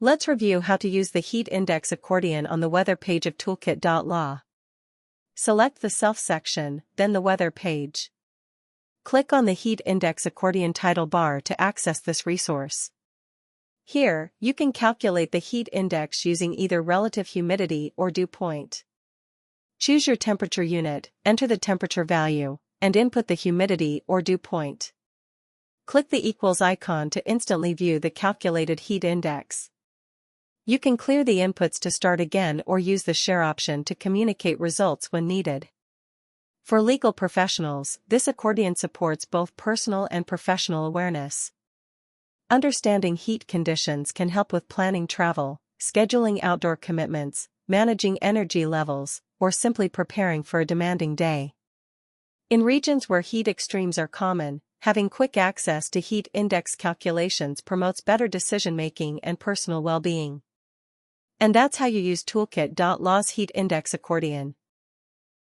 Let's review how to use the Heat Index accordion on the Weather page of Toolkit.law. Select the Self section, then the Weather page. Click on the Heat Index accordion title bar to access this resource. Here, you can calculate the heat index using either relative humidity or dew point. Choose your temperature unit, enter the temperature value, and input the humidity or dew point. Click the equals icon to instantly view the calculated heat index. You can clear the inputs to start again or use the share option to communicate results when needed. For legal professionals, this accordion supports both personal and professional awareness. Understanding heat conditions can help with planning travel, scheduling outdoor commitments, managing energy levels, or simply preparing for a demanding day. In regions where heat extremes are common, having quick access to heat index calculations promotes better decision-making and personal well-being. And that's how you use Toolkit.law's Heat Index accordion.